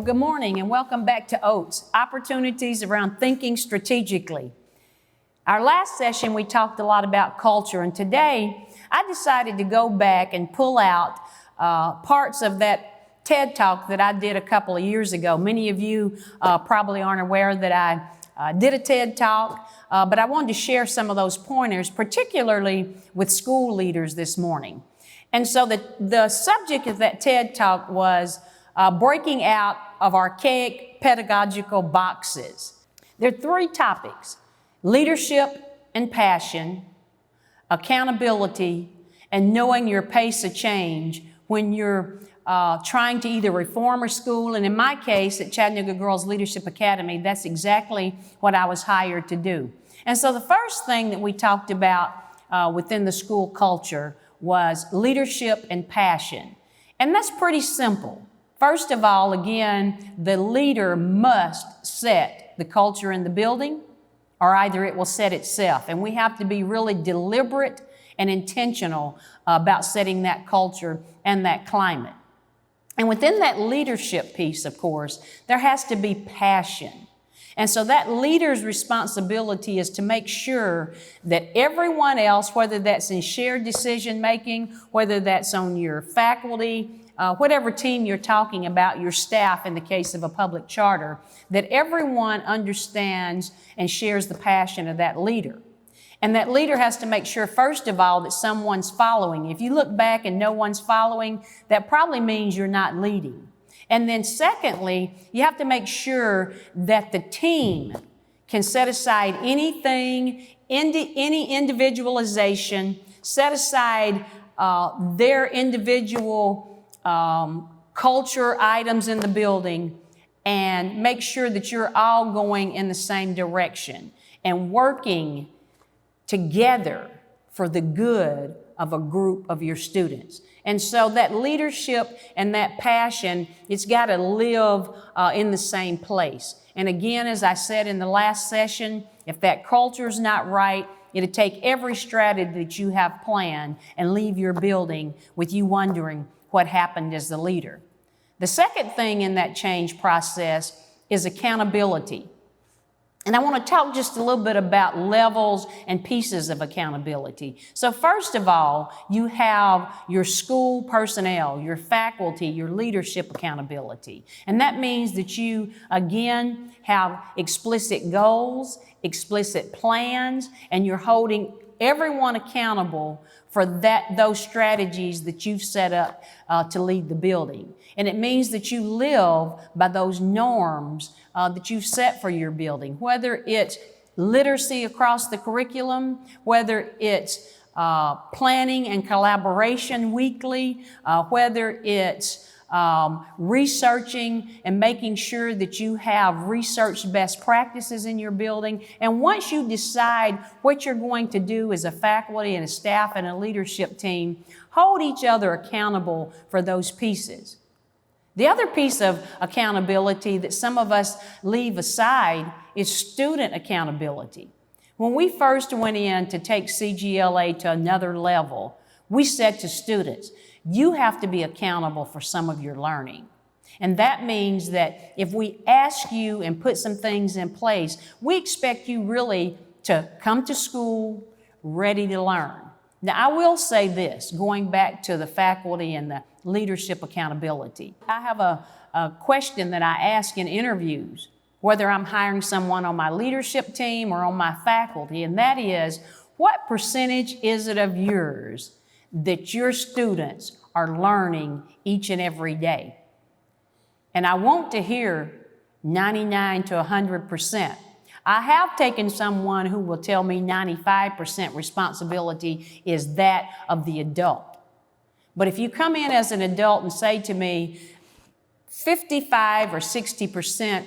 good morning and welcome back to OATS, Opportunities Around Thinking Strategically. Our last session we talked a lot about culture, and today I decided to go back and pull out parts of that TED Talk that I did a couple of years ago. Many of you probably aren't aware that I did a TED Talk, but I wanted to share some of those pointers, particularly with school leaders this morning. And so the subject of that TED Talk was breaking out of archaic pedagogical boxes. There are three topics: leadership and passion, accountability, and knowing your pace of change when you're trying to either reform a school. And in my case, at Chattanooga Girls Leadership Academy, that's exactly what I was hired to do. And so the first thing that we talked about within the school culture was leadership and passion. And that's pretty simple. First of all, again, the leader must set the culture in the building, or either it will set itself. And we have to be really deliberate and intentional about setting that culture and that climate. And within that leadership piece, of course, there has to be passion. And so that leader's responsibility is to make sure that everyone else, whether that's in shared decision making, whether that's on your faculty, whatever team you're talking about, your staff in the case of a public charter, that everyone understands and shares the passion of that leader. And that leader has to make sure, first of all, that someone's following. If you look back and no one's following, that probably means you're not leading. And then secondly, you have to make sure that the team can set aside anything, any individualization, set aside their individual culture items in the building, and make sure that you're all going in the same direction and working together for the good of a group of your students. And so that leadership and that passion, it's got to live in the same place. And again, as I said in the last session, if that culture's not right, it'll take every strategy that you have planned and leave your building with you wondering what happened as the leader. The second thing in that change process is accountability. And I want to talk just a little bit about levels and pieces of accountability. So first of all, you have your school personnel, your faculty, your leadership accountability. And that means that you, again, have explicit goals, explicit plans, and you're holding everyone accountable for those strategies that you've set up to lead the building. And it means that you live by those norms that you've set for your building, whether it's literacy across the curriculum, whether it's planning and collaboration weekly, whether it's researching and making sure that you have research best practices in your building. And once you decide what you're going to do as a faculty and a staff and a leadership team, hold each other accountable for those pieces. The other piece of accountability that some of us leave aside is student accountability. When we first went in to take CGLA to another level, we said to students, you have to be accountable for some of your learning. And that means that if we ask you and put some things in place, we expect you really to come to school ready to learn. Now, I will say this, going back to the faculty and the leadership accountability. I have a question that I ask in interviews, whether I'm hiring someone on my leadership team or on my faculty, and that is, what percentage is it of yours that your students are learning each and every day? And I want to hear 99 to 100%. I have taken someone who will tell me 95% responsibility is that of the adult. But if you come in as an adult and say to me, 55 or 60%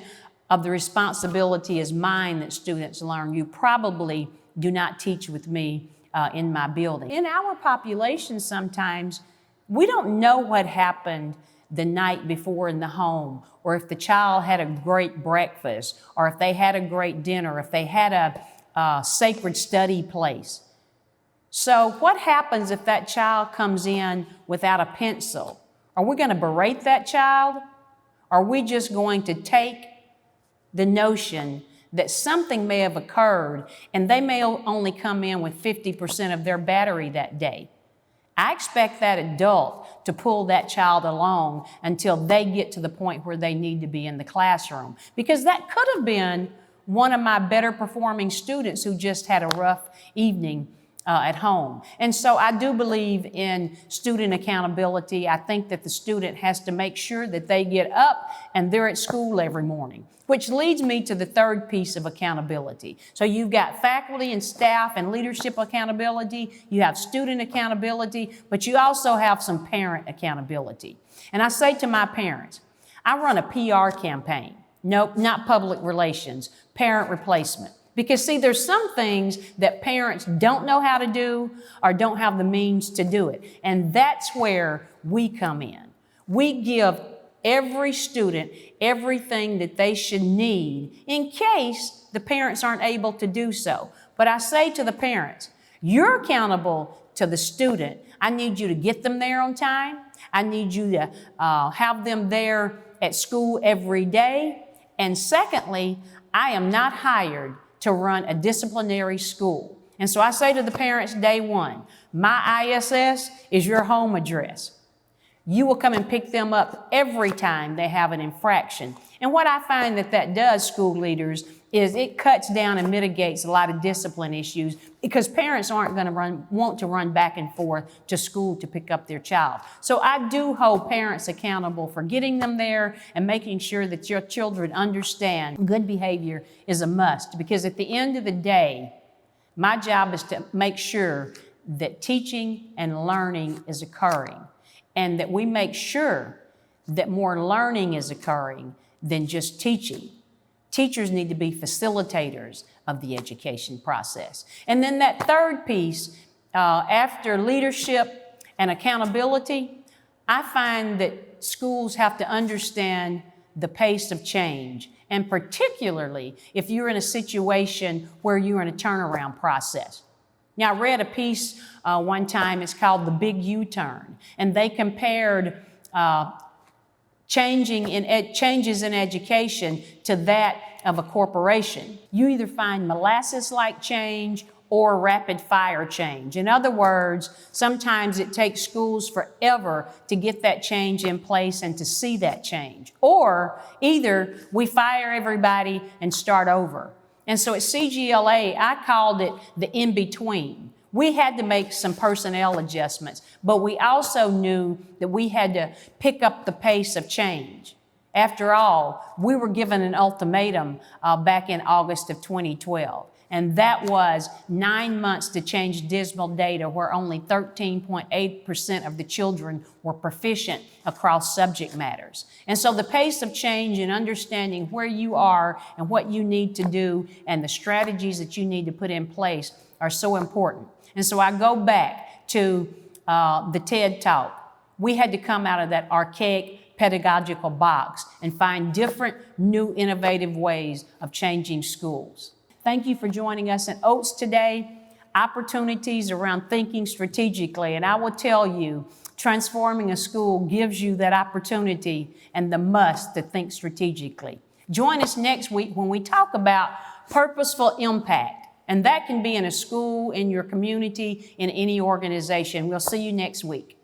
of the responsibility is mine that students learn, you probably do not teach with me in my building. In our population, sometimes we don't know what happened the night before in the home, or if the child had a great breakfast, or if they had a great dinner, if they had a sacred study place. So what happens if that child comes in without a pencil? Are we going to berate that child? Are we just going to take the notion that something may have occurred and they may only come in with 50% of their battery that day? I expect that adult to pull that child along until they get to the point where they need to be in the classroom, because that could have been one of my better performing students who just had a rough evening at home. And so I do believe in student accountability. I think that the student has to make sure that they get up and they're at school every morning, which leads me to the third piece of accountability. So you've got faculty and staff and leadership accountability, you have student accountability, but you also have some parent accountability. And I say to my parents, I run a PR campaign. Nope, not public relations, parent replacement. Because see, there's some things that parents don't know how to do or don't have the means to do it. And that's where we come in. We give every student everything that they should need in case the parents aren't able to do so. But I say to the parents, you're accountable to the student. I need you to get them there on time. I need you to have them there at school every day. And secondly, I am not hired to run a disciplinary school. And so I say to the parents day one, my ISS is your home address. You will come and pick them up every time they have an infraction. And what I find that does, school leaders, is it cuts down and mitigates a lot of discipline issues, because parents aren't going to want to run back and forth to school to pick up their child. So I do hold parents accountable for getting them there and making sure that your children understand good behavior is a must, because at the end of the day, my job is to make sure that teaching and learning is occurring, and that we make sure that more learning is occurring than just teaching. Teachers need to be facilitators of the education process. And then that third piece, after leadership and accountability, I find that schools have to understand the pace of change, and particularly if you're in a situation where you're in a turnaround process. Now, I read a piece one time, it's called The Big U-Turn, and they compared changes in education to that of a corporation. You either find molasses-like change or rapid-fire change. In other words, sometimes it takes schools forever to get that change in place and to see that change. Or either we fire everybody and start over. And so at CGLA, I called it the in-between. We had to make some personnel adjustments, but we also knew that we had to pick up the pace of change. After all, we were given an ultimatum back in August of 2012, and that was 9 months to change dismal data where only 13.8% of the children were proficient across subject matters. And so the pace of change and understanding where you are and what you need to do and the strategies that you need to put in place are so important. And so I go back to the TED Talk. We had to come out of that archaic pedagogical box and find different, new, innovative ways of changing schools. Thank you for joining us at OATS today. Opportunities around thinking strategically. And I will tell you, transforming a school gives you that opportunity and the must to think strategically. Join us next week when we talk about purposeful impact. And that can be in a school, in your community, in any organization. We'll see you next week.